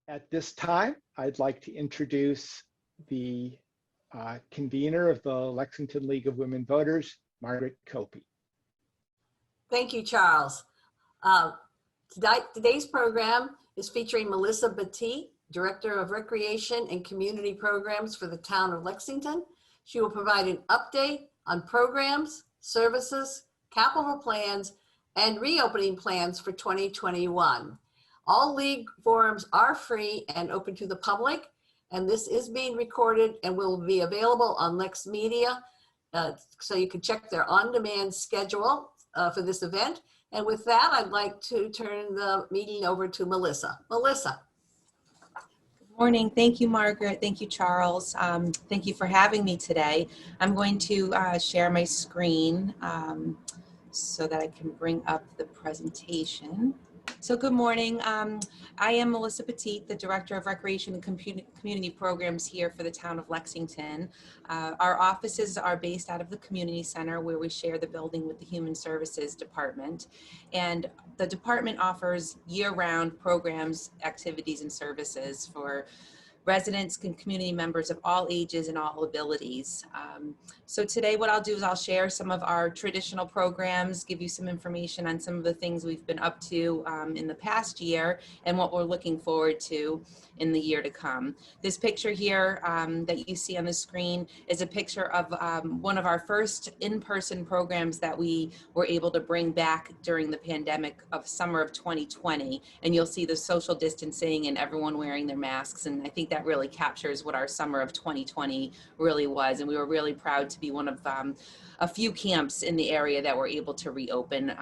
At this time, I'd like to introduce the convener of the Lexington League of Women Voters, Margaret Copey. Thank you, Charles. Today's program is featuring Melissa Batiste, Director of Recreation and Community Programs for the town of Lexington. She will provide an update on programs, services, capital plans, and reopening plans for 2021. All league forums are free and open to the public, and this is being recorded and will be available on LexMedia, so you can check their on-demand schedule for this event. And with that, I'd like to turn the meeting over to Melissa. Melissa. Good morning. Thank you, Margaret. Thank you, Charles. Thank you for having me today. I'm going to share my screen so that I can bring up the presentation. So good morning. I am Melissa Batiste, the Director of Recreation and Community Programs here for the town of Lexington. Our offices are based out of the community center where we share the building with the Human Services Department. And the department offers year-round programs, activities, and services for residents and community members of all ages and all abilities. So today what I'll do is I'll share some of our traditional programs, give you some information on some of the things we've been up to in the past year and what we're looking forward to in the year to come. This picture here that you see on the screen is a picture of one of our first in-person programs that we were able to bring back during the pandemic of summer of 2020. And you'll see the social distancing and everyone wearing their masks. And I think that really captures what our summer of 2020 really was. And we were really proud to be one of a few camps in the area that were able to reopen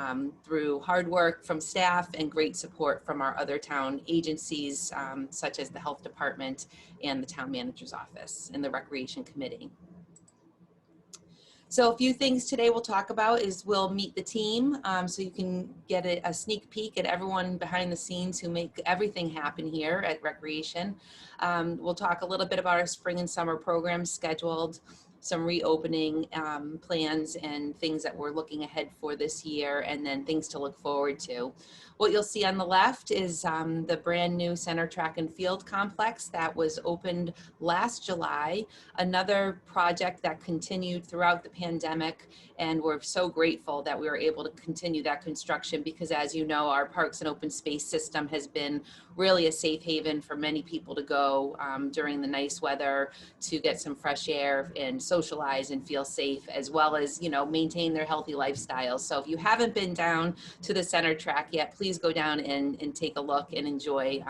through hard work from staff and great support from our other town agencies, such as the health department and the town manager's office and the recreation committee. So a few things today we'll talk about is we'll meet the team so you can get a sneak peek at everyone behind the scenes who make everything happen here at Recreation. We'll talk a little bit about our spring and summer programs scheduled, some reopening plans and things that we're looking ahead for this year, and then things to look forward to. What you'll see on the left is the brand new center track and field complex that was opened last July, another project that continued throughout the pandemic, and we're so grateful that we were able to continue that construction because, as you know, our parks and open space system has been really a safe haven for many people to go during the nice weather to get some fresh air and socialize and feel safe, as well as, you know, maintain their healthy lifestyles. So if you haven't been down to the center track yet, please go down and take a look and enjoy.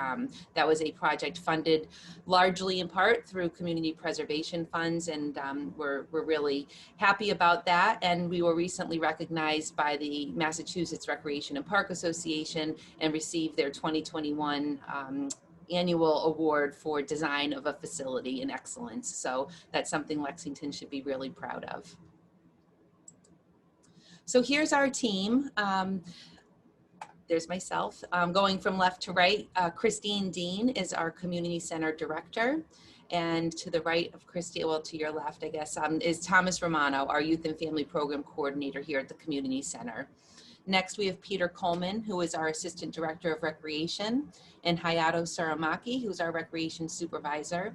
That was a project funded largely in part through community preservation funds, and we're really happy about that. And we were recently recognized by the Massachusetts Recreation and Park Association and received their 2021 annual award for design of a facility in excellence. So that's something Lexington should be really proud of. So here's our team. There's myself. Going from left to right, Christine Dean is our Community Center Director. And to the right of Christine, well, to your left, I guess, is Thomas Romano, our Youth and Family Program Coordinator here at the Community Center. Next, we have Peter Coleman, who is our Assistant Director of Recreation, and Hayato Saramaki, who's our Recreation Supervisor.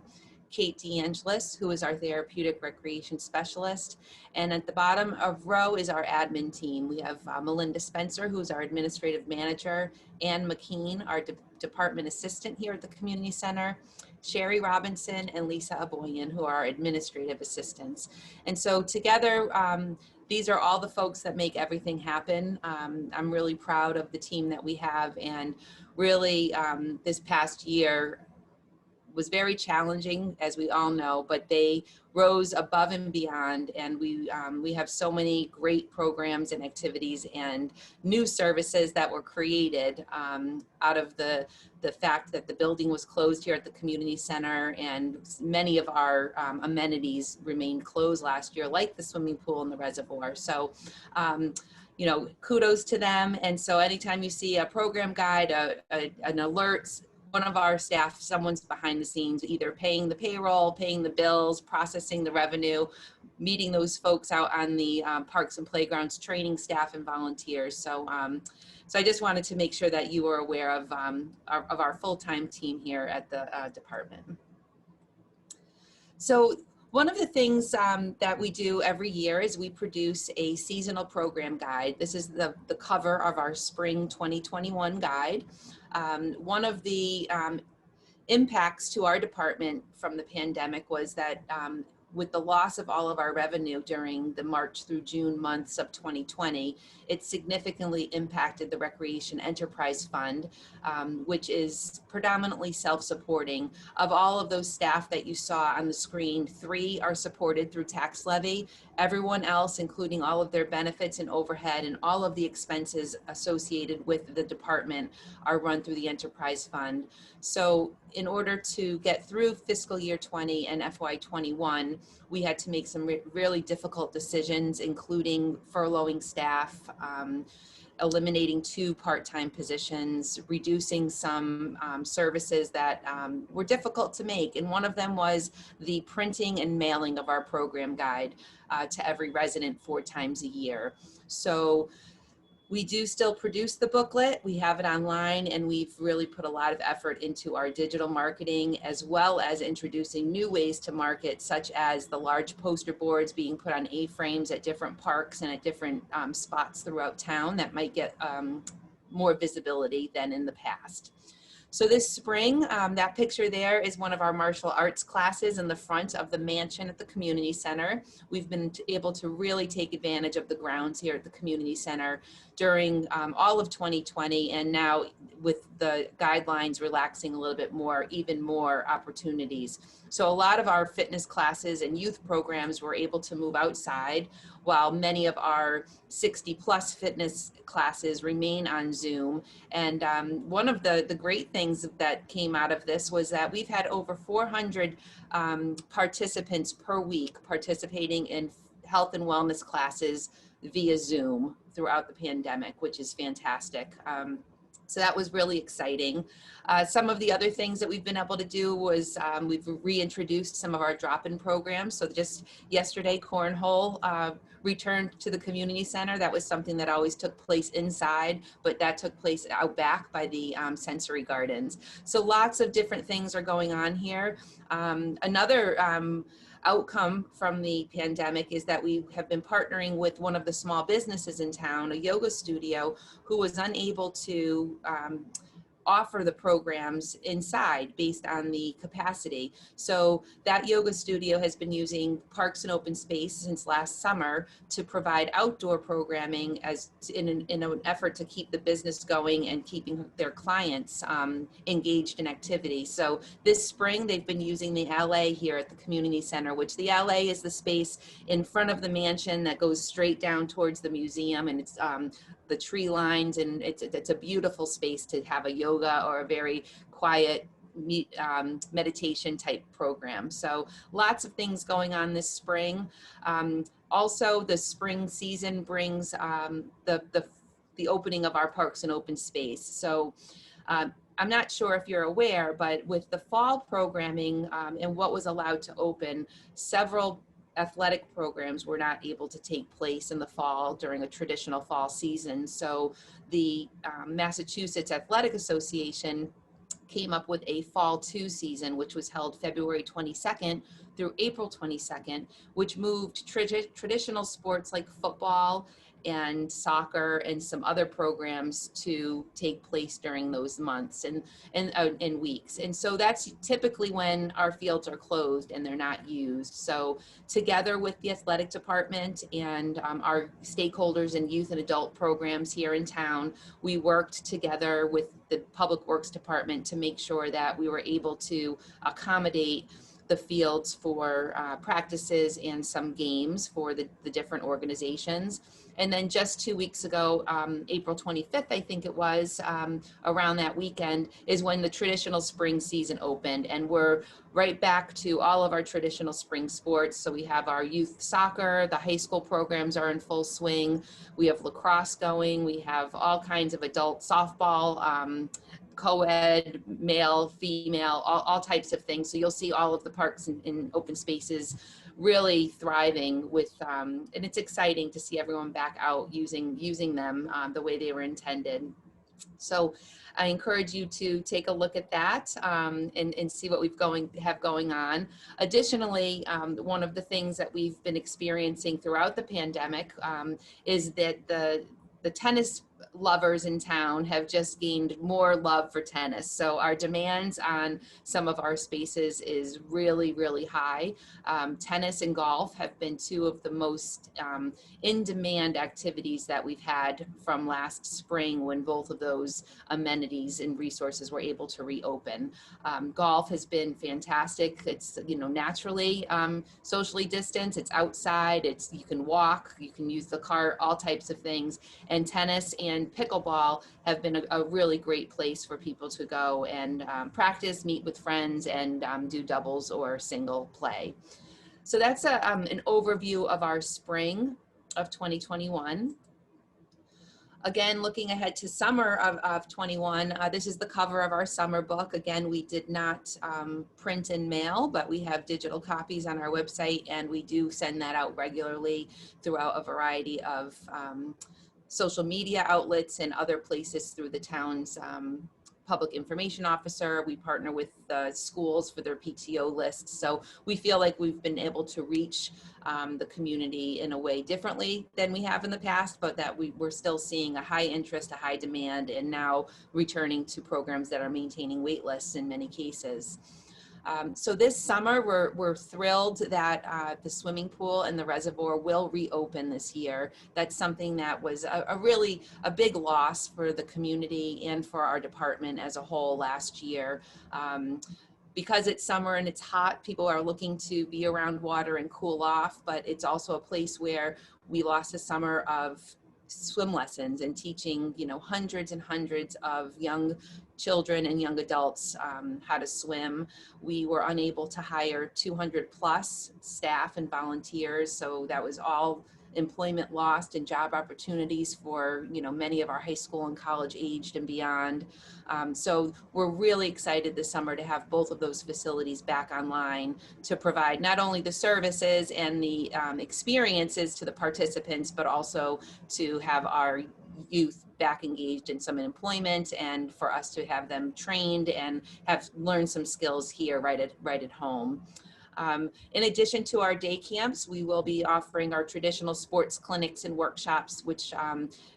Kate DeAngelis, who is our Therapeutic Recreation Specialist. And at the bottom of row is our admin team. We have Melinda Spencer, who's our Administrative Manager, Ann McKean, our Department Assistant here at the Community Center, Sherry Robinson, and Lisa Aboyan, who are our Administrative Assistants. And so together, these are all the folks that make everything happen. I'm really proud of the team that we have, and really this past year was very challenging, as we all know, but they rose above and beyond, and we have so many great programs and activities and new services that were created out of the fact that the building was closed here at the community center, and many of our amenities remained closed last year, like the swimming pool and the reservoir. So you know, kudos to them. And so anytime you see a program guide, an alert, one of our staff, someone's behind the scenes, either paying the payroll, paying the bills, processing the revenue, meeting those folks out on the parks and playgrounds, training staff and volunteers. So, so I just wanted to make sure that you were aware of our full-time team here at the department. So one of the things that we do every year is we produce a seasonal program guide. This is the cover of our spring 2021 guide. One of the impacts to our department from the pandemic was that with the loss of all of our revenue during the March through June months of 2020, it significantly impacted the Recreation Enterprise Fund, which is predominantly self-supporting. Of all of those staff that you saw on the screen, 3 are supported through tax levy. Everyone else, including all of their benefits and overhead and all of the expenses associated with the department, are run through the Enterprise Fund. So in order to get through fiscal year 20 and FY 21, we had to make some really difficult decisions, including furloughing staff, eliminating 2 part-time positions, reducing some services that were difficult to make. And one of them was the printing and mailing of our program guide to every resident 4 times a year. So we do still produce the booklet. We have it online, and we've really put a lot of effort into our digital marketing, as well as introducing new ways to market, such as the large poster boards being put on A-frames at different parks and at different spots throughout town that might get more visibility than in the past. So this spring, that picture there is one of our martial arts classes in the front of the mansion at the community center. We've been able to really take advantage of the grounds here at the community center during all of 2020, and now with the guidelines relaxing a little bit more, even more opportunities. So a lot of our fitness classes and youth programs were able to move outside, while many of our 60+ fitness classes remain on Zoom. And one of the great things that came out of this was that we've had over 400 participants per week participating in health and wellness classes via Zoom throughout the pandemic, which is fantastic. So that was really exciting. Some of the other things that we've been able to do was we've reintroduced some of our drop-in programs. So just yesterday, cornhole returned to the community center. That was something that always took place inside, but that took place out back by the sensory gardens. So lots of different things are going on here. Another outcome from the pandemic is that we have been partnering with one of the small businesses in town, a yoga studio, who was unable to offer the programs inside based on the capacity. So that yoga studio has been using Parks and Open Space since last summer to provide outdoor programming as in an effort to keep the business going and keeping their clients engaged in activity. So this spring they've been using the LA here at the community center, which the LA is the space in front of the mansion that goes straight down towards the museum, and it's the tree lines, and it's a beautiful space to have a yoga or a very quiet meditation type program. So lots of things going on this spring. Also, the spring season brings the opening of our Parks and Open Space. So I'm not sure if you're aware, but with the fall programming and what was allowed to open, several athletic programs were not able to take place in the fall during a traditional fall season. So the Massachusetts Athletic Association came up with a Fall 2 season, which was held February 22nd through April 22nd, which moved traditional sports like football and soccer and some other programs to take place during those months and weeks. And so that's typically when our fields are closed and they're not used. So together with the athletic department and our stakeholders in youth and adult programs here in town, we worked together with the Public Works Department to make sure that we were able to accommodate the fields for practices and some games for the different organizations. And then just 2 weeks ago, April 25th, I think it was, around that weekend is when the traditional spring season opened, and we're right back to all of our traditional spring sports. So we have our youth soccer, the high school programs are in full swing. We have lacrosse going. We have all kinds of adult softball, co-ed, male, female, all types of things. So you'll see all of the parks and open spaces really thriving with, and it's exciting to see everyone back out using them the way they were intended. So I encourage you to take a look at that and see what we've have going on. Additionally, one of the things that we've been experiencing throughout the pandemic is that the tennis lovers in town have just gained more love for tennis. So our demands on some of our spaces is really, really high. Tennis and golf have been two of the most in-demand activities that we've had from last spring, when both of those amenities and resources were able to reopen. Golf has been fantastic. It's, you know, naturally socially distanced. It's outside. You can walk, you can use the cart, all types of things. And tennis and pickleball have been a really great place for people to go and practice, meet with friends, and do doubles or single play. So that's an overview of our spring of 2021. Again, looking ahead to summer of 21, this is the cover of our summer book. Again, we did not print and mail, but we have digital copies on our website, and we do send that out regularly throughout a variety of social media outlets and other places through the town's public information officer. We partner with the schools for their PTO lists. So we feel like we've been able to reach the community in a way differently than we have in the past, but that we're still seeing a high interest, a high demand, and now returning to programs that are maintaining wait lists in many cases. So this summer, we're thrilled that the swimming pool and the reservoir will reopen this year. That's something that was a really big loss for the community and for our department as a whole last year. Because it's summer and it's hot, people are looking to be around water and cool off, but it's also a place where we lost a summer of swim lessons and teaching, you know, hundreds and hundreds of young children and young adults how to swim. We were unable to hire 200 plus staff and volunteers, so that was all employment lost and job opportunities for, you know, many of our high school and college aged and beyond. So we're really excited this summer to have both of those facilities back online to provide not only the services and the experiences to the participants, but also to have our youth back engaged in some employment, and for us to have them trained and have learned some skills here right at home. In addition to our day camps, we will be offering our traditional sports clinics and workshops, which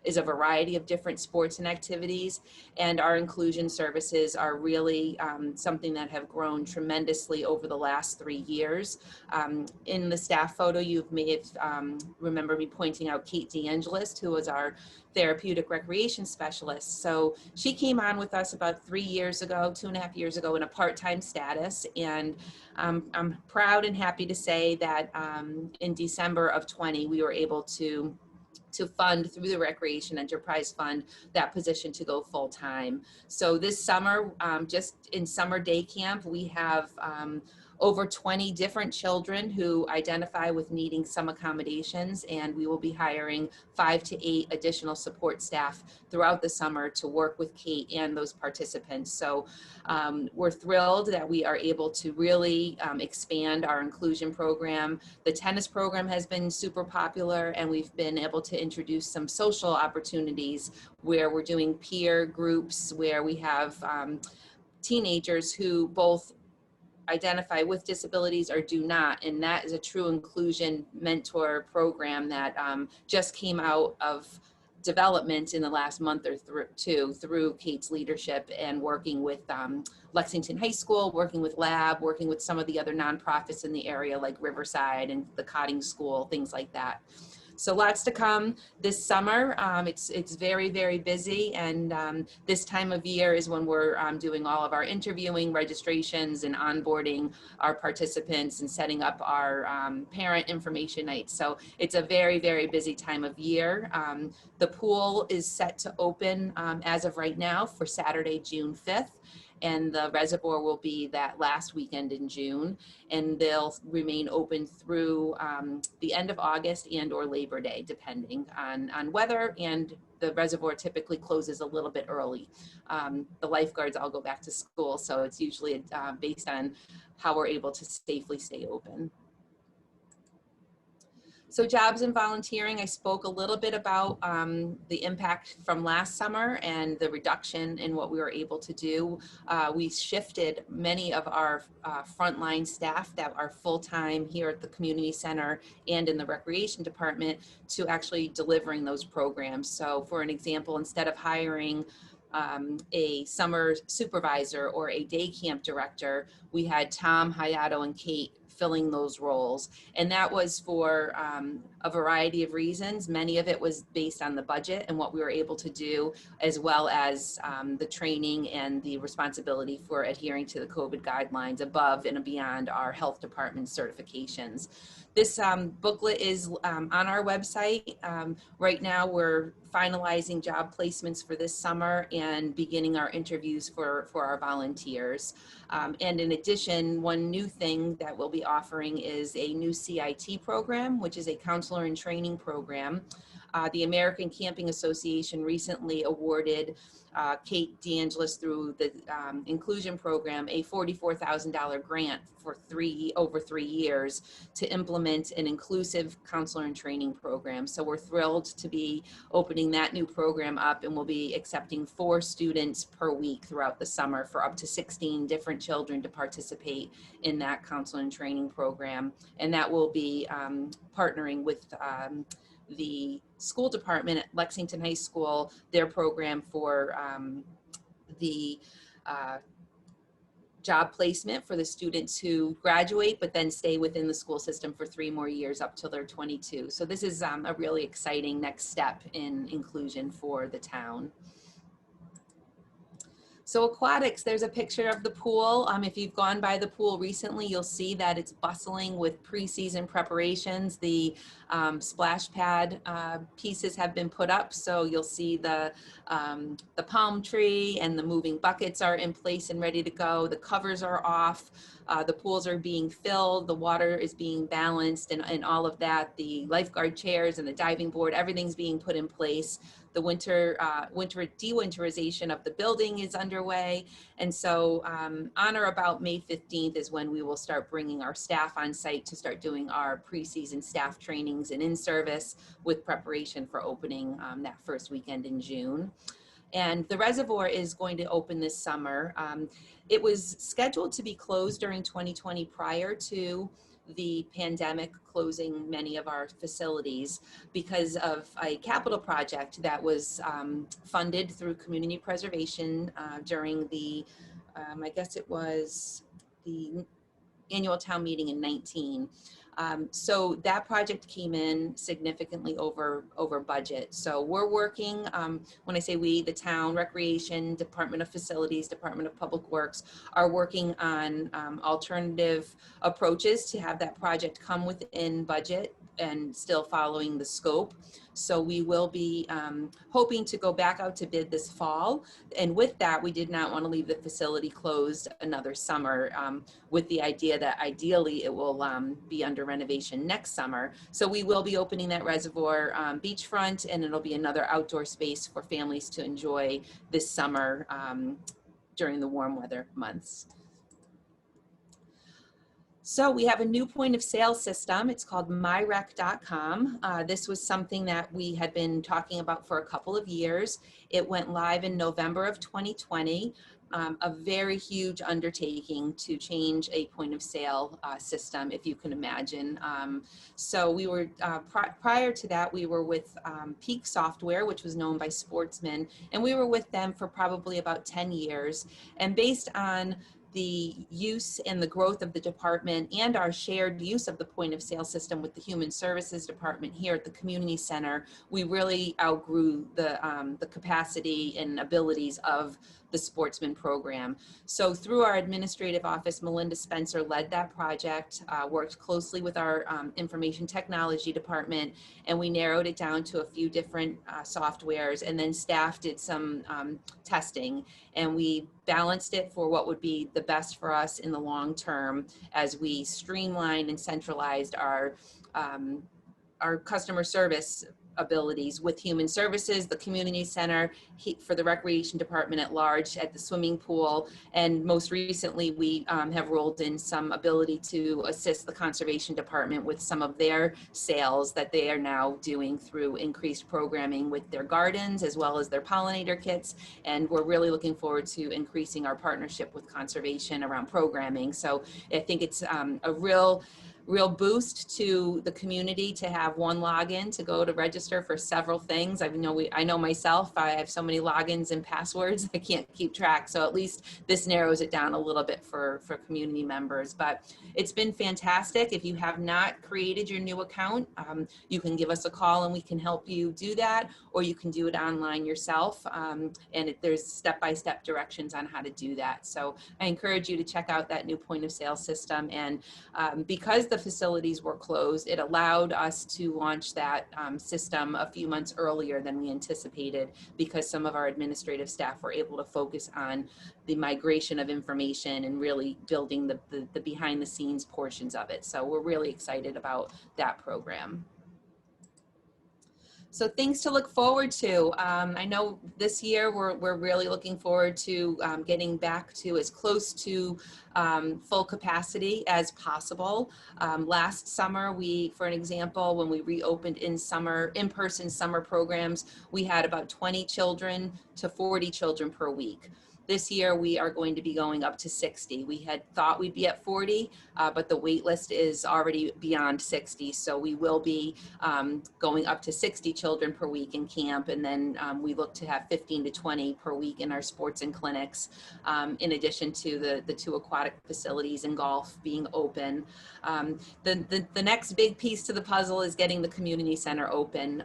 is a variety of different sports and activities. And our inclusion services are really something that have grown tremendously over the last 3 years. In the staff photo, you may have remember me pointing out Kate DeAngelis, who was our therapeutic recreation specialist. So she came on with us about 3 years ago, 2.5 years ago, in a part-time status. And I'm proud and happy to say that in December of 20, we were able to fund through the Recreation Enterprise Fund that position to go full time. So this summer, just in summer day camp, we have over 20 different children who identify with needing some accommodations, and we will be hiring 5 to 8 additional support staff throughout the summer to work with Kate and those participants. So we're thrilled that we are able to really expand our inclusion program. The tennis program has been super popular, and we've been able to introduce some social opportunities where we're doing peer groups, where we have teenagers who both identify with disabilities or do not, and that is a true inclusion mentor program that just came out of development in the last month or two through Kate's leadership and working with Lexington High School, working with Lab, working with some of the other nonprofits in the area like Riverside and the Cotting School, things like that. So lots to come this summer. It's very, very busy, and this time of year is when we're doing all of our interviewing, registrations, and onboarding our participants and setting up our parent information nights. So it's a very, very busy time of year. The pool is set to open as of right now for Saturday, June 5th. And the reservoir will be that last weekend in June, and they'll remain open through the end of August and or Labor Day, depending on weather, and the reservoir typically closes a little bit early. The lifeguards all go back to school, so it's usually based on how we're able to safely stay open. So jobs and volunteering, I spoke a little bit about the impact from last summer and the reduction in what we were able to do. We shifted many of our frontline staff that are full-time here at the community center and in the recreation department to actually delivering those programs. So for an example, instead of hiring a summer supervisor or a day camp director, we had Tom, Hayato, and Kate filling those roles. And that was for a variety of reasons. Many of it was based on the budget and what we were able to do, as well as the training and the responsibility for adhering to the COVID guidelines above and beyond our health department certifications. This booklet is on our website. Right now we're finalizing job placements for this summer and beginning our interviews for our volunteers. And in addition, one new thing that we'll be offering is a new CIT program, which is a counselor in training program. The American Camping Association recently awarded Kate DeAngelis through the inclusion program a $44,000 grant for over 3 years to implement an inclusive counselor and training program. So we're thrilled to be opening that new program up, and we'll be accepting 4 students per week throughout the summer for up to 16 different children to participate in that counselor and training program. And that will be partnering with the school department at Lexington High School, their program for the job placement for the students who graduate but then stay within the school system for 3 more years up till they're 22. So this is a really exciting next step in inclusion for the town. So Aquatics, there's a picture of the pool. If you've gone by the pool recently, you'll see that it's bustling with pre-season preparations. The splash pad pieces have been put up, so you'll see the palm tree and the moving buckets are in place and ready to go. The covers are off. The pools are being filled, the water is being balanced, and all of that. The lifeguard chairs and the diving board, everything's being put in place. The winter de-winterization of the building is underway. And so on or about May 15th is when we will start bringing our staff on site to start doing our pre-season staff trainings and in-service with preparation for opening that first weekend in June. And the reservoir is going to open this summer. It was scheduled to be closed during 2020 prior to the pandemic closing many of our facilities because of a capital project that was funded through community preservation during the, I guess it was the annual town meeting in 19. So that project came in significantly over budget. So we're working, when I say we, the town, recreation, Department of Facilities, Department of Public Works are working on alternative approaches to have that project come within budget and still following the scope. So we will be hoping to go back out to bid this fall. And with that, we did not want to leave the facility closed another summer with the idea that ideally it will be under renovation next summer. So we will be opening that reservoir beachfront, and it'll be another outdoor space for families to enjoy this summer during the warm weather months. So we have a new point of sale system. It's called myrec.com. This was something that we had been talking about for a couple of years. It went live in November of 2020. A very huge undertaking to change a point of sale system, if you can imagine. So we were, prior to that, we were with Peak Software, which was known by Sportsman, and we were with them for probably about 10 years. And based on the use and the growth of the department and our shared use of the point of sale system with the Human Services Department here at the community center, we really outgrew the capacity and abilities of the Sportsman program. So through our administrative office, Melinda Spencer led that project, worked closely with our information technology department, and we narrowed it down to a few different softwares, and then staff did some testing, and we balanced it for what would be the best for us in the long term as we streamlined and centralized our customer service abilities with human services, the community center, for the recreation department at large, at the swimming pool. And most recently, we have rolled in some ability to assist the conservation department with some of their sales that they are now doing through increased programming with their gardens as well as their pollinator kits. And we're really looking forward to increasing our partnership with conservation around programming. So I think it's a real boost to the community to have one login to go to register for several things. I know myself, I have so many logins and passwords, I can't keep track. So at least this narrows it down a little bit for community members. But it's been fantastic. If you have not created your new account, you can give us a call and we can help you do that, or you can do it online yourself. There's step-by-step directions on how to do that. So I encourage you to check out that new point of sale system. And because the facilities were closed, it allowed us to launch that system a few months earlier than we anticipated, because some of our administrative staff were able to focus on the migration of information and really building the behind the scenes portions of it. So we're really excited about that program. So things to look forward to. I know this year we're really looking forward to getting back to as close to full capacity as possible. Last summer, for an example, when we reopened in-person summer programs, we had about 20 children to 40 children per week. This year, we are going to be going up to 60. We had thought we'd be at 40, but the wait list is already beyond 60. So we will be going up to 60 children per week in camp. And then we look to have 15 to 20 per week in our sports and clinics, in addition to the 2 aquatic facilities and golf being open. The next big piece to the puzzle is getting the community center open.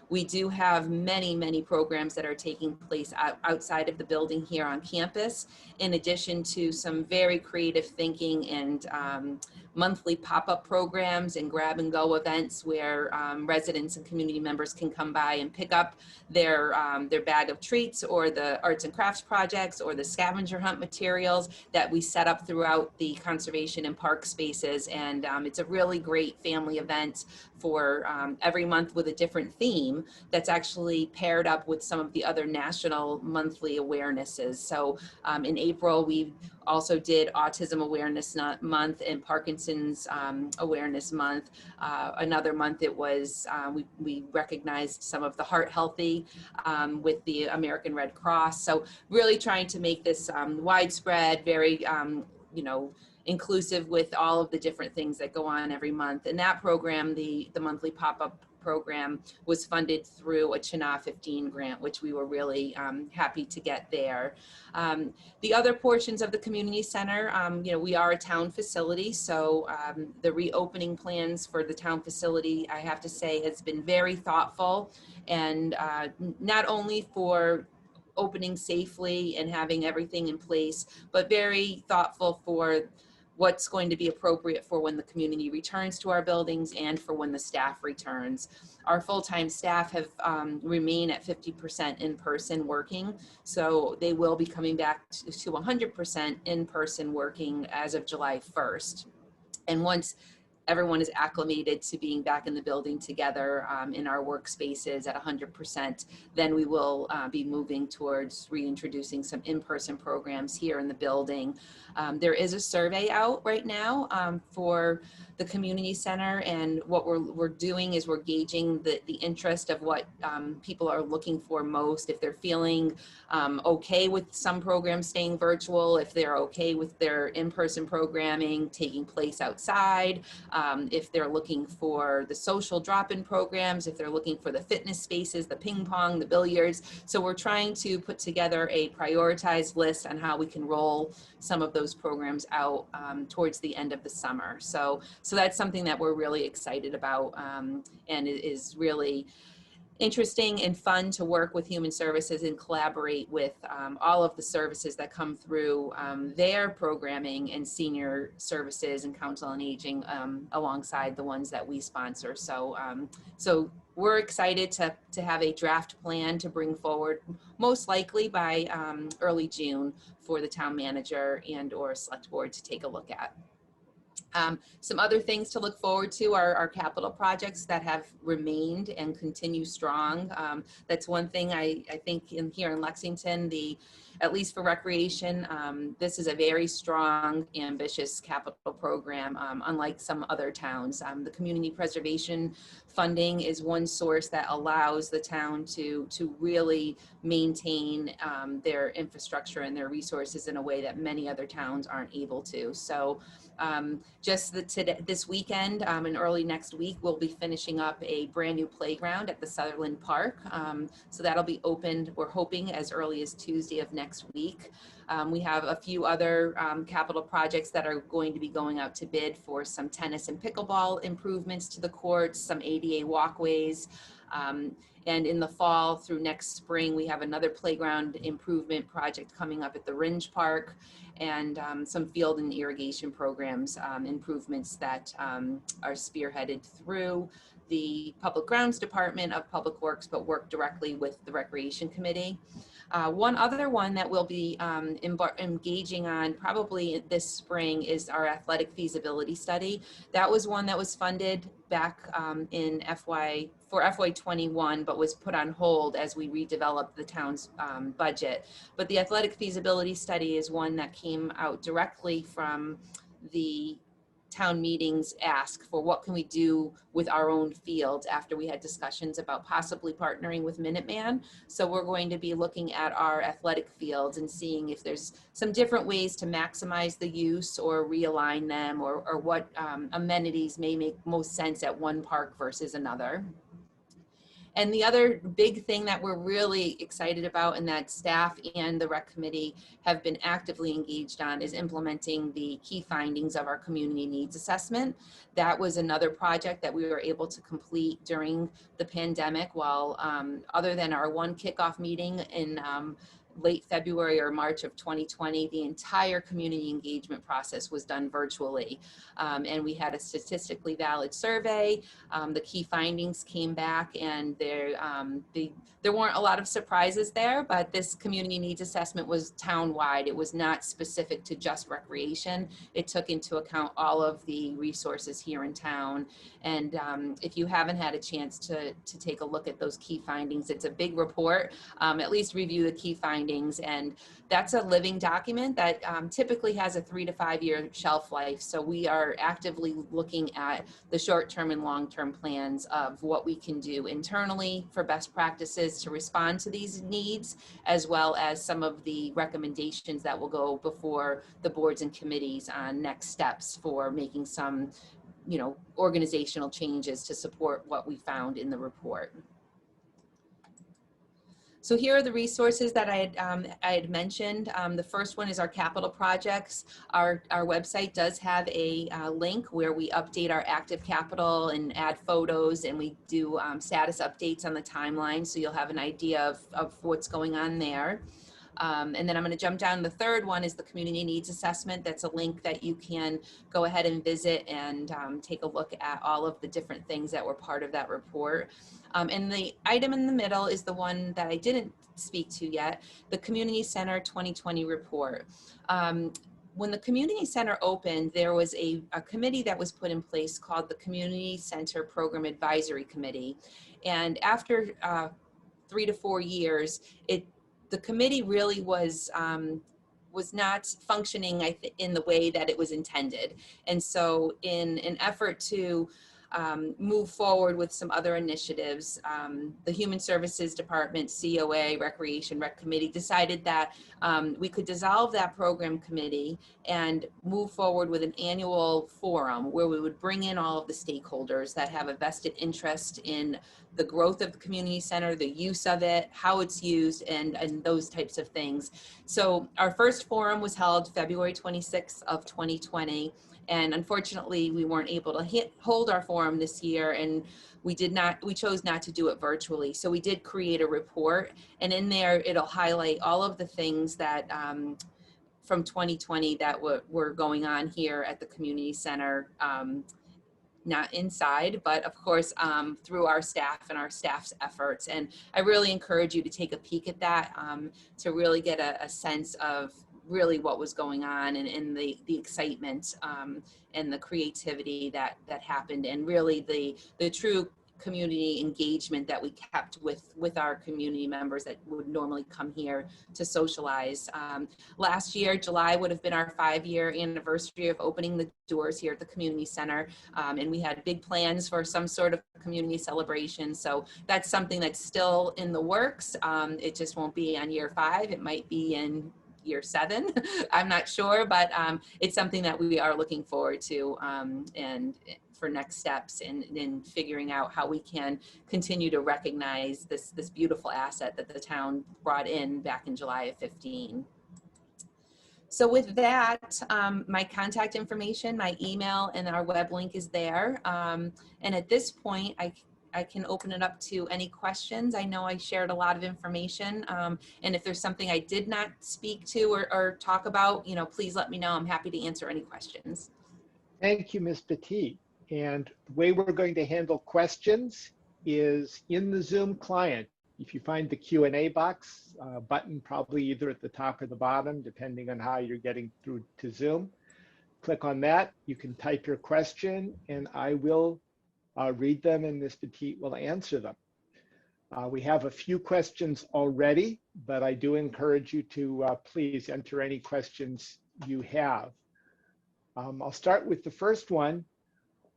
We do have many programs that are taking place outside of the building here on campus, in addition to some very creative thinking and monthly pop-up programs and grab and go events where residents and community members can come by and pick up their bag of treats, or the arts and crafts projects, or the scavenger hunt materials that we set up throughout the conservation and park spaces. And it's a really great family event for every month with a different theme that's actually paired up with some of the other national monthly awarenesses. So in April, we also did Autism Awareness Month and Parkinson's Awareness Month. Another month it was, we recognized some of the heart healthy with the American Red Cross. So really trying to make this widespread, very, inclusive with all of the different things that go on every month. And that program, the monthly pop-up program, was funded through a China 15 grant, which we were really happy to get there. The other portions of the community center, we are a town facility, so the reopening plans for the town facility, I have to say, has been very thoughtful, and not only for opening safely and having everything in place, but very thoughtful for what's going to be appropriate for when the community returns to our buildings and for when the staff returns. Our full-time staff have remain at 50% in-person working, so they will be coming back to 100% in-person working as of July 1st. And once everyone is acclimated to being back in the building together in our workspaces at 100%, then we will be moving towards reintroducing some in-person programs here in the building. There is a survey out right now for the community center, and what we're doing is we're gauging the interest of what people are looking for most, if they're feeling okay with some programs staying virtual, if they're okay with their in-person programming taking place outside, if they're looking for the social drop-in programs, if they're looking for the fitness spaces, the ping pong, the billiards. So we're trying to put together a prioritized list on how we can roll some of those programs out towards the end of the summer. So that's something that we're really excited about, and it is really interesting and fun to work with Human Services and collaborate with all of the services that come through their programming and senior services and council on aging alongside the ones that we sponsor. So we're excited to have a draft plan to bring forward, most likely by early June, for the town manager and or select board to take a look at. Some other things to look forward to are our capital projects that have remained and continue strong. That's one thing I think here in Lexington, at least for recreation, this is a very strong, ambitious capital program, unlike some other towns. The community preservation funding is one source that allows the town to really maintain their infrastructure and their resources in a way that many other towns aren't able to. So just this weekend and early next week, we'll be finishing up a brand new playground at the Sutherland Park. So that'll be opened, we're hoping, as early as Tuesday of next week. We have a few other capital projects that are going to be going out to bid for some tennis and pickleball improvements to the courts, some ADA walkways. And in the fall through next spring, we have another playground improvement project coming up at the Ringe Park, and some field and irrigation programs improvements that are spearheaded through the Public Grounds Department of Public Works, but work directly with the Recreation Committee. One other one that we'll be engaging on probably this spring is our athletic feasibility study. That was one that was funded back in FY21, but was put on hold as we redeveloped the town's budget. But the athletic feasibility study is one that came out directly from the town meetings ask for what can we do with our own fields after we had discussions about possibly partnering with Minuteman. So we're going to be looking at our athletic fields and seeing if there's some different ways to maximize the use or realign them, or what amenities may make most sense at one park versus another. And the other big thing that we're really excited about and that staff and the rec committee have been actively engaged on is implementing the key findings of our community needs assessment. That was another project that we were able to complete during the pandemic, while other than our one kickoff meeting in late February or March of 2020, the entire community engagement process was done virtually. And we had a statistically valid survey. The key findings came back, and there weren't a lot of surprises there, but this community needs assessment was town-wide. It was not specific to just recreation. It took into account all of the resources here in town. And if you haven't had a chance to take a look at those key findings, it's a big report. At least review the key findings, and that's a living document that typically has a 3 to 5 year shelf life. So we are actively looking at the short-term and long-term plans of what we can do internally for best practices to respond to these needs, as well as some of the recommendations that will go before the boards and committees on next steps for making some, organizational changes to support what we found in the report. So here are the resources that I had mentioned. The first one is our capital projects. Our website does have a link where we update our active capital and add photos, and we do status updates on the timeline, so you'll have an idea of what's going on there. And then I'm going to jump down. The third one is the community needs assessment. That's a link that you can go ahead and visit and take a look at all of the different things that were part of that report. And the item in the middle is the one that I didn't speak to yet, the Community Center 2020 report. When the Community Center opened, there was a committee that was put in place called the Community Center Program Advisory Committee. And after 3 to 4 years, the committee really was not functioning in the way that it was intended. And so in an effort to move forward with some other initiatives, the Human Services Department, COA, Recreation Rec Committee decided that we could dissolve that program committee and move forward with an annual forum where we would bring in all of the stakeholders that have a vested interest in the growth of the community center, the use of it, how it's used, and those types of things. So our first forum was held February 26th of 2020. And unfortunately, we weren't able to hold our forum this year, and we chose not to do it virtually. So we did create a report, and in there, it'll highlight all of the things that from 2020 that were going on here at the community center, not inside, but of course, through our staff and our staff's efforts. And I really encourage you to take a peek at that to really get a sense of really what was going on, and the excitement and the creativity that happened, and really the true community engagement that we kept with our community members that would normally come here to socialize. Last year, July would have been our 5-year anniversary of opening the doors here at the community center, and we had big plans for some sort of community celebration. So that's something that's still in the works. It just won't be on year 5. It might be in year 7. I'm not sure, but it's something that we are looking forward to, and for next steps in figuring out how we can continue to recognize this beautiful asset that the town brought in back in July of 15. So with that, my contact information, my email, and our web link is there. And at this point, I can open it up to any questions. I know I shared a lot of information, and if there's something I did not speak to or talk about, please let me know. I'm happy to answer any questions. Thank you, Ms. Petit. And the way we're going to handle questions is in the Zoom client. If you find the Q&A box button, probably either at the top or the bottom, depending on how you're getting through to Zoom, click on that. You can type your question, and I will read them, and Ms. Petit will answer them. We have a few questions already, but I do encourage you to please enter any questions you have. I'll start with the first one.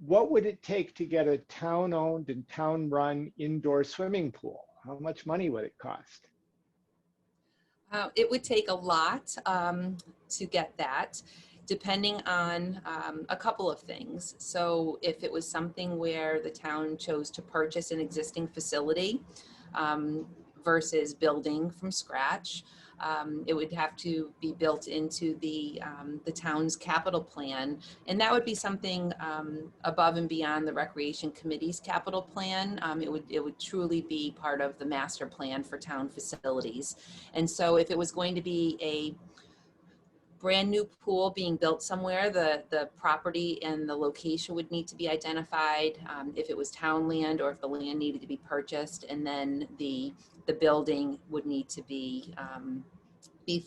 What would it take to get a town-owned and town-run indoor swimming pool? How much money would it cost? It would take a lot to get that, depending on a couple of things. So if it was something where the town chose to purchase an existing facility versus building from scratch, it would have to be built into the town's capital plan, and that would be something above and beyond the Recreation Committee's capital plan. It would truly be part of the master plan for town facilities. And so if it was going to be a brand new pool being built somewhere, the property and the location would need to be identified, if it was town land or if the land needed to be purchased, and then the building would need to be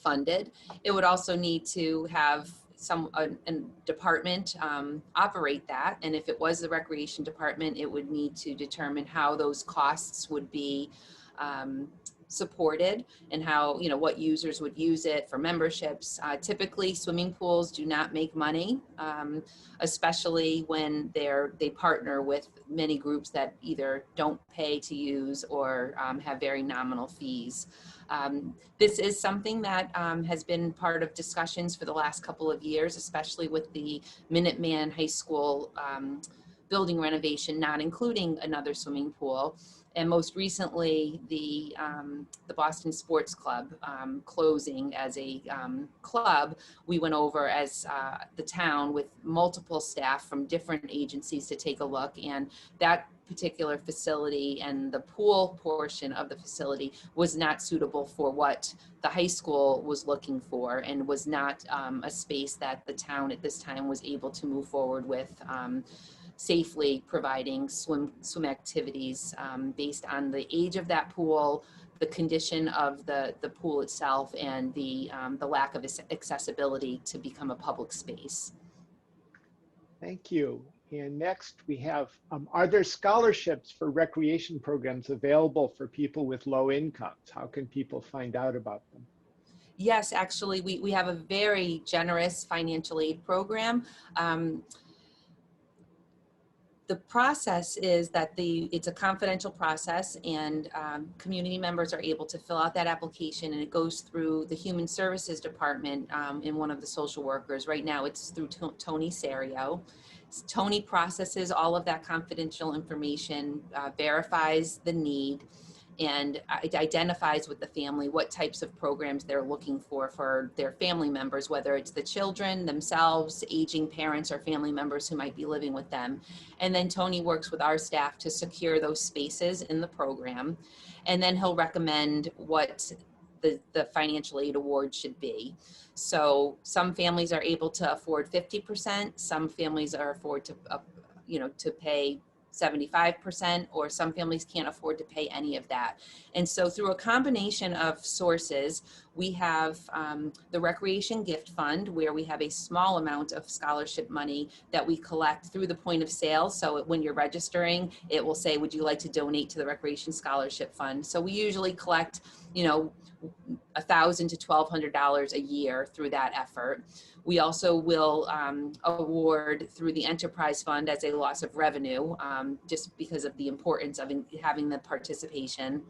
funded. It would also need to have a department operate that, and if it was the recreation department, it would need to determine how those costs would be supported, and how, what users would use it for memberships. Typically, swimming pools do not make money, especially when they partner with many groups that either don't pay to use or have very nominal fees. This is something that has been part of discussions for the last couple of years, especially with the Minuteman High School building renovation, not including another swimming pool. And most recently, the Boston Sports Club closing as a club. We went over as the town with multiple staff from different agencies to take a look, and that particular facility and the pool portion of the facility was not suitable for what the high school was looking for, and was not a space that the town at this time was able to move forward with safely providing swim activities based on the age of that pool, the condition of the pool itself, and the lack of accessibility to become a public space. Thank you. And next we have, are there scholarships for recreation programs available for people with low incomes? How can people find out about them? Yes, actually, we have a very generous financial aid program. The process is that it's a confidential process, and community members are able to fill out that application, and it goes through the Human Services Department and one of the social workers. Right now it's through Tony Serio. Tony processes all of that confidential information, verifies the need, and it identifies with the family what types of programs they're looking for their family members, whether it's the children themselves, aging parents, or family members who might be living with them. And then Tony works with our staff to secure those spaces in the program. And then he'll recommend what the financial aid award should be. So some families are able to afford 50%. Some families are afford to, to pay 75%, or some families can't afford to pay any of that. And so through a combination of sources, we have the Recreation Gift Fund, where we have a small amount of scholarship money that we collect through the point of sale. So when you're registering, it will say, would you like to donate to the Recreation Scholarship Fund? So we usually collect, you know, $1,000 to $1,200 a year through that effort. We also will award through the Enterprise Fund as a loss of revenue, just because of the importance of having the participation.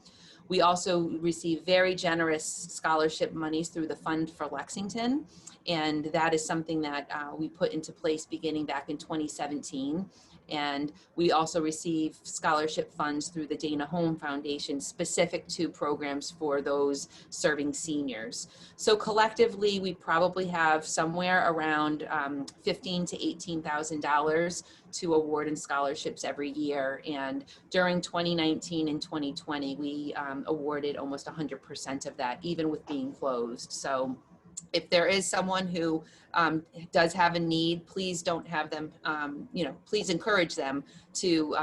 We also receive very generous scholarship monies through the Fund for Lexington, and that is something that we put into place beginning back in 2017. And we also receive scholarship funds through the Dana Home Foundation, specific to programs for those serving seniors. So collectively, we probably have somewhere around $15,000 to $18,000 to award in scholarships every year. And during 2019 and 2020, we awarded almost 100% of that, even with being closed. So if there is someone who does have a need, please don't have them, please encourage them to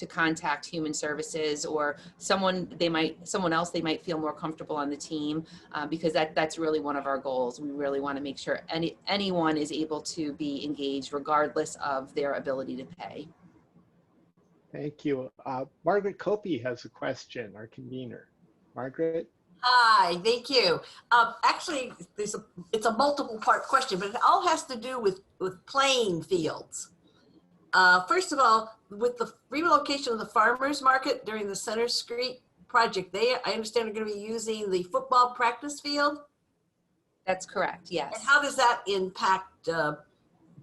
contact Human Services or someone else they might feel more comfortable on the team, because that's really one of our goals. We really want to make sure anyone is able to be engaged regardless of their ability to pay. Thank you. Margaret Copey has a question, our convener. Margaret? Hi, thank you. Actually, it's a multiple part question, but it all has to do with playing fields. First of all, with the relocation of the farmers market during the Center Street project, I understand are going to be using the football practice field. That's correct, yes. And how does that impact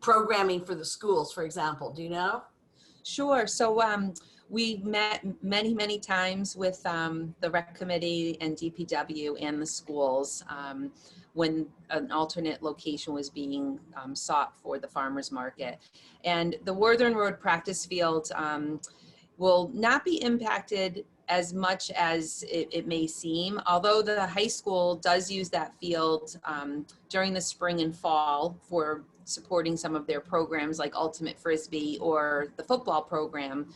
programming for the schools, for example? Do you know? Sure. So we met many times with the rec committee and DPW and the schools when an alternate location was being sought for the farmers market. And the Worthern Road practice field will not be impacted as much as it may seem, although the high school does use that field during the spring and fall for supporting some of their programs like Ultimate Frisbee or the football program.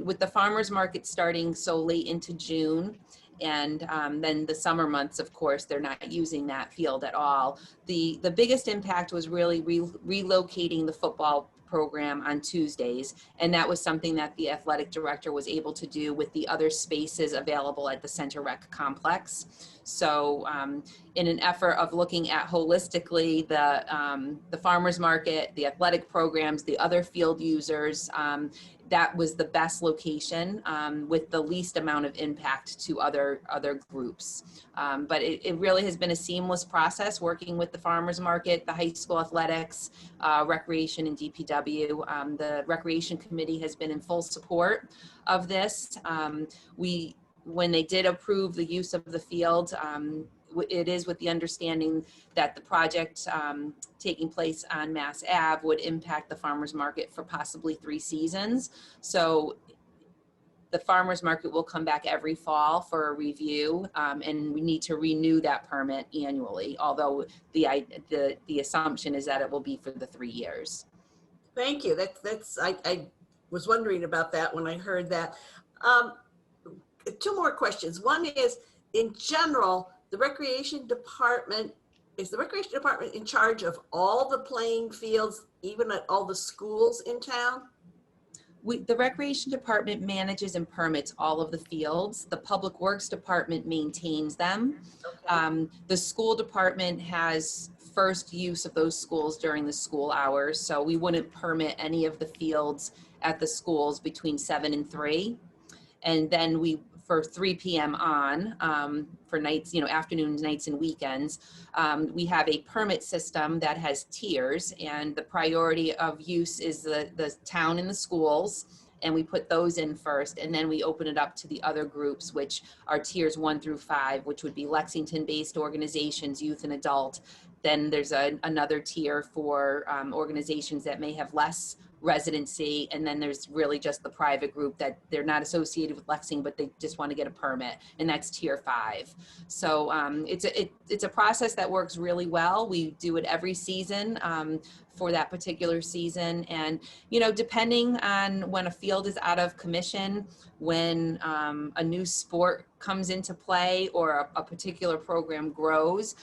With the farmers market starting so late into June, and then the summer months, of course, they're not using that field at all. The biggest impact was really relocating the football program on Tuesdays, and that was something that the athletic director was able to do with the other spaces available at the Center Rec complex. So in an effort of looking at holistically the farmers market, the athletic programs, the other field users, that was the best location with the least amount of impact to other groups. But it really has been a seamless process working with the farmers market, the high school athletics, recreation, and DPW. The recreation committee has been in full support of this. When they did approve the use of the field, it is with the understanding that the project taking place on Mass Ave would impact the farmers market for possibly 3 seasons. So the farmers market will come back every fall for a review, and we need to renew that permit annually, although the assumption is that it will be for the 3 years. Thank you. I was wondering about that when I heard that. 2 more questions. One is, in general, is the recreation department in charge of all the playing fields, even at all the schools in town? The recreation department manages and permits all of the fields. The public works department maintains them. Okay. The school department has first use of those schools during the school hours. So we wouldn't permit any of the fields at the schools between 7 and 3. And then for 3 p.m. on, for nights, afternoons, nights, and weekends, we have a permit system that has tiers, and the priority of use is the town and the schools, and we put those in first, and then we open it up to the other groups, which are tiers 1 through 5, which would be Lexington-based organizations, youth and adult. Then there's another tier for organizations that may have less residency, and then there's really just the private group that they're not associated with Lexington, but they just want to get a permit, and that's tier 5. So it's a process that works really well. We do it every season for that particular season. And, you know, depending on when a field is out of commission, when a new sport comes into play or a particular program grows,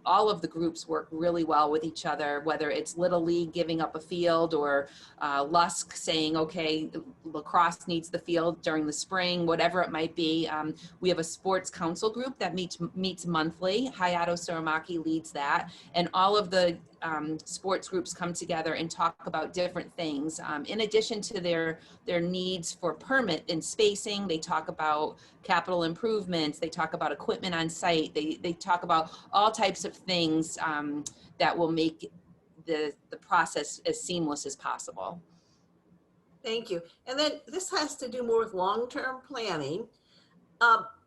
all of the groups work really well with each other, whether it's Little League giving up a field or Lusk saying, okay, lacrosse needs the field during the spring, whatever it might be. We have a sports council group that meets monthly. Hayato Suramaki leads that. And all of the sports groups come together and talk about different things. In addition to their needs for permit and spacing, they talk about capital improvements, they talk about equipment on site, they talk about all types of things that will make the process as seamless as possible. Thank you. And then this has to do more with long-term planning.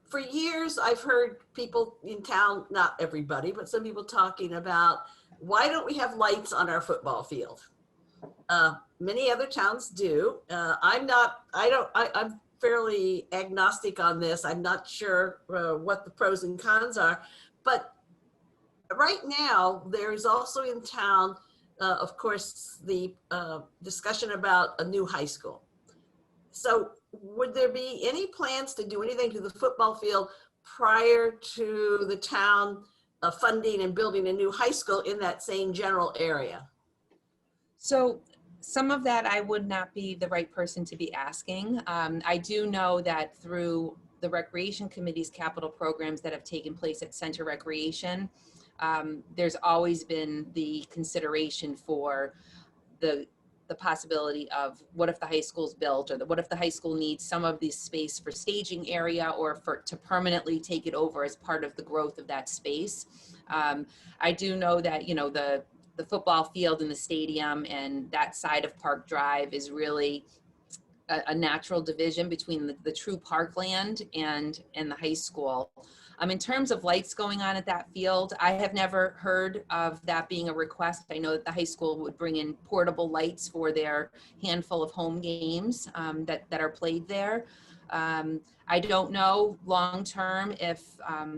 For years, I've heard people in town, not everybody, but some people talking about, why don't we have lights on our football field? Many other towns do. I'm fairly agnostic on this. I'm not sure what the pros and cons are, but right now there is also in town, of course, the discussion about a new high school. So would there be any plans to do anything to the football field prior to the town funding and building a new high school in that same general area? So some of that I would not be the right person to be asking. I do know that through the Recreation Committee's capital programs that have taken place at Center Recreation, there's always been the consideration for the possibility of what if the high school's built, or what if the high school needs some of this space for staging area or to permanently take it over as part of the growth of that space. I do know that, you know, the football field in the stadium and that side of Park Drive is really a natural division between the true parkland and the high school. In terms of lights going on at that field, I have never heard of that being a request. I know that the high school would bring in portable lights for their handful of home games that are played there. I don't know long-term if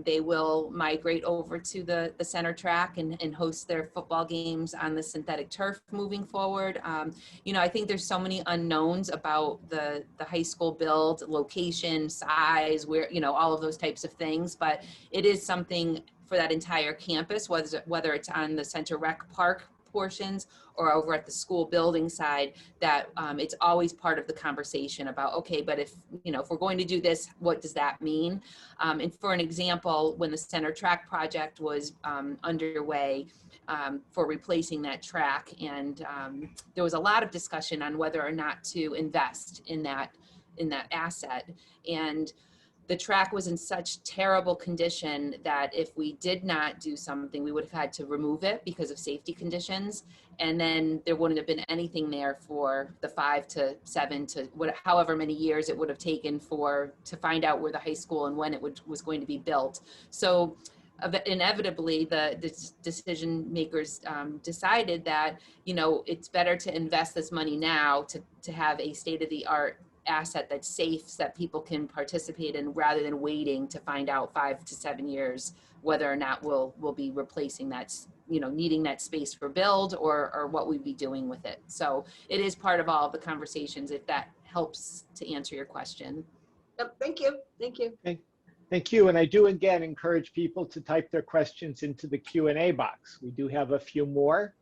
they will migrate over to the center track and host their football games on the synthetic turf moving forward. You know, I think there's so many unknowns about the high school build, location, size, where, you know, all of those types of things, but it is something for that entire campus, whether it's on the Center Rec Park portions or over at the school building side, that it's always part of the conversation about, okay, but if we're going to do this, what does that mean? And for an example, when the center track project was underway for replacing that track, and there was a lot of discussion on whether or not to invest in that asset. And the track was in such terrible condition that if we did not do something, we would have had to remove it because of safety conditions. And then there wouldn't have been anything there for the 5 to 7 to however many years it would have taken to find out where the high school and when it was going to be built. So inevitably, the decision makers decided that, it's better to invest this money now to have a state-of-the-art asset that's safe, so that people can participate in, rather than waiting to find out 5 to 7 years whether or not we'll be replacing that, needing that space for build or what we'd be doing with it. So it is part of all of the conversations, if that helps to answer your question. Yep, thank you. Thank you. Thank you. And I do again encourage people to type their questions into the Q&A box. We do have a few more.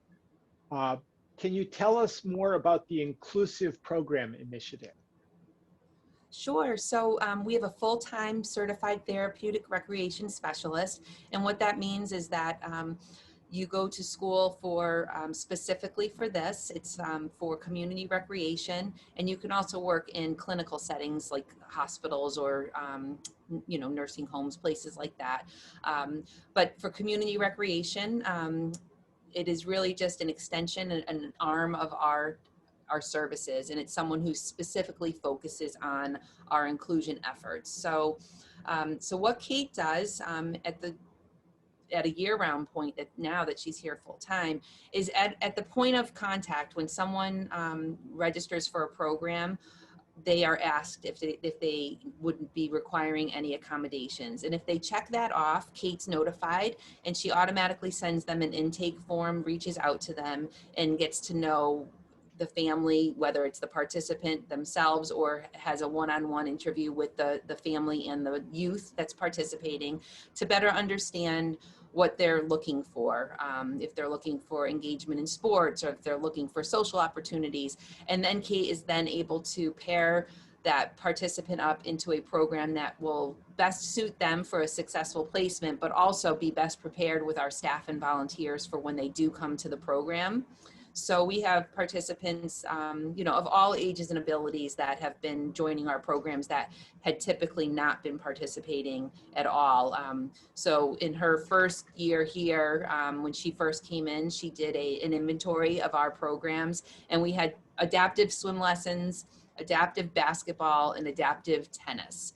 Can you tell us more about the Inclusive Program Initiative? Sure. So we have a full-time certified therapeutic recreation specialist. And what that means is that you go to school for specifically for this. It's for community recreation. And you can also work in clinical settings like hospitals or, nursing homes, places like that. But for community recreation, it is really just an extension and an arm of our services, and it's someone who specifically focuses on our inclusion efforts. So, what Kate does at a year-round point, that now that she's here full-time, is at the point of contact when someone registers for a program, they are asked if they wouldn't be requiring any accommodations. And if they check that off, Kate's notified and she automatically sends them an intake form, reaches out to them and gets to know the family, whether it's the participant themselves or has a one-on-one interview with the family and the youth that's participating to better understand what they're looking for, if they're looking for engagement in sports or if they're looking for social opportunities. And then Kate is then able to pair that participant up into a program that will best suit them for a successful placement, but also be best prepared with our staff and volunteers for when they do come to the program. So we have participants, of all ages and abilities that have been joining our programs that had typically not been participating at all. So in her first year here, when she first came in, she did an inventory of our programs, and we had adaptive swim lessons, adaptive basketball, and adaptive tennis.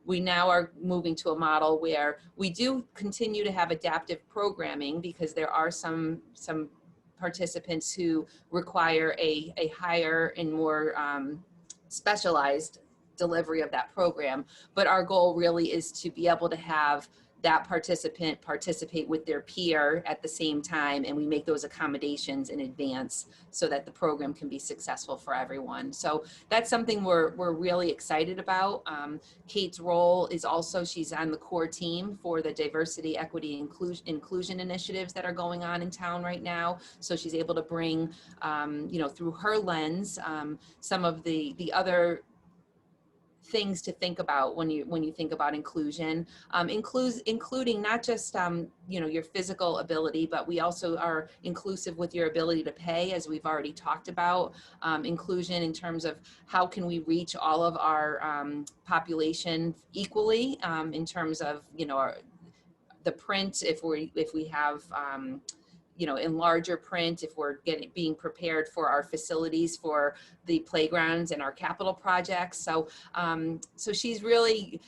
We now are moving to a model where we do continue to have adaptive programming because there are some participants who require a higher and more specialized delivery of that program. But our goal really is to be able to have that participant participate with their peer at the same time, and we make those accommodations in advance so that the program can be successful for everyone. So that's something we're really excited about. Kate's role is also, she's on the core team for the diversity, equity, inclusion initiatives that are going on in town right now. So she's able to bring, through her lens, some of the other things to think about when you think about inclusion, including not just your physical ability, but we also are inclusive with your ability to pay, as we've already talked about. Inclusion in terms of how can we reach all of our population equally, in terms of the print, if we have in larger print, if we're being prepared for our facilities for the playgrounds and our capital projects. So she's really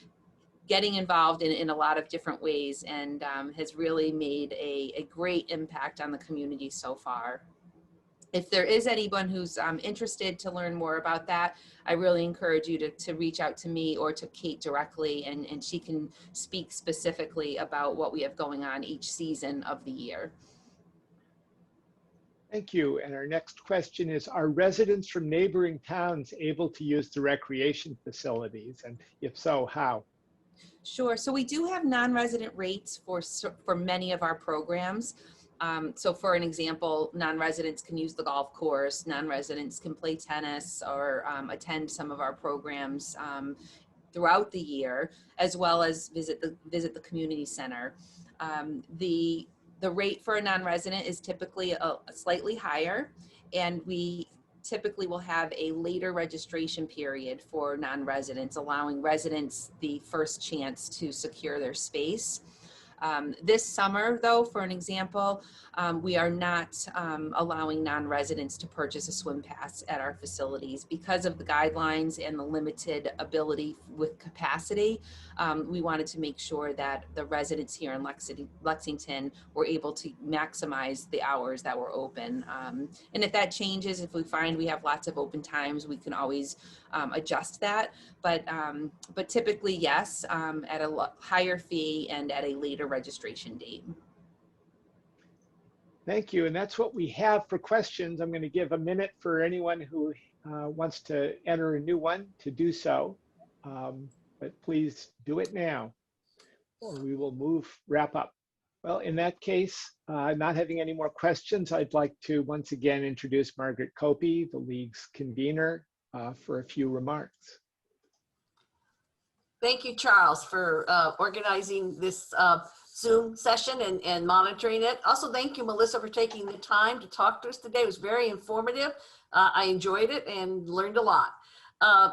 getting involved in a lot of different ways, and has really made a great impact on the community so far. If there is anyone who's interested to learn more about that, I really encourage you to reach out to me or to Kate directly, and she can speak specifically about what we have going on each season of the year. Thank you. And our next question is, are residents from neighboring towns able to use the recreation facilities? And if so, how? Sure. So we do have non-resident rates for many of our programs. So for an example, non-residents can use the golf course, non-residents can play tennis or attend some of our programs throughout the year, as well as visit the community center. The rate for a non-resident is typically a slightly higher, and we typically will have a later registration period for non-residents, allowing residents the first chance to secure their space. This summer, though, for an example, we are not allowing non-residents to purchase a swim pass at our facilities because of the guidelines and the limited ability with capacity. We wanted to make sure that the residents here in Lexington were able to maximize the hours that were open. And if that changes, if we find we have lots of open times, we can always adjust that. But typically, yes, at a higher fee and at a later registration date. Thank you. And that's what we have for questions. I'm going to give a minute for anyone who wants to enter a new one to do so. But please do it now, or we will wrap up. Well, in that case, not having any more questions, I'd like to once again introduce Margaret Copey, the League's convener, for a few remarks. Thank you, Charles, for organizing this Zoom session and monitoring it. Also, thank you, Melissa, for taking the time to talk to us today. It was very informative. I enjoyed it and learned a lot.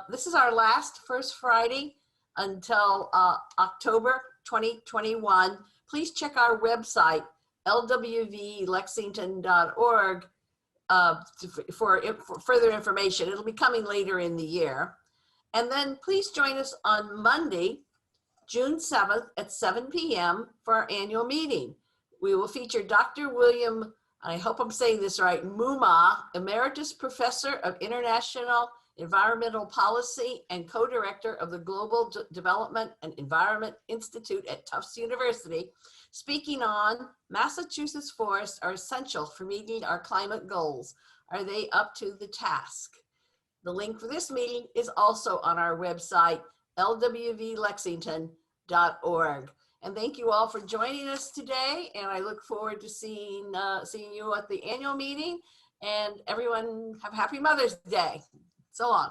This is our last First Friday until October 2021. Please check our website, lwvlexington.org, for further information. It'll be coming later in the year. And then please join us on Monday, June 7th at 7 p.m. for our annual meeting. We will feature Dr. William, I hope I'm saying this right, Muma, Emeritus Professor of International Environmental Policy and co-director of the Global Development and Environment Institute at Tufts University, speaking on Massachusetts forests are essential for meeting our climate goals. Are they up to the task? The link for this meeting is also on our website, lwvlexington.org. And thank you all for joining us today. And I look forward to seeing you at the annual meeting. And everyone have a happy Mother's Day. So long.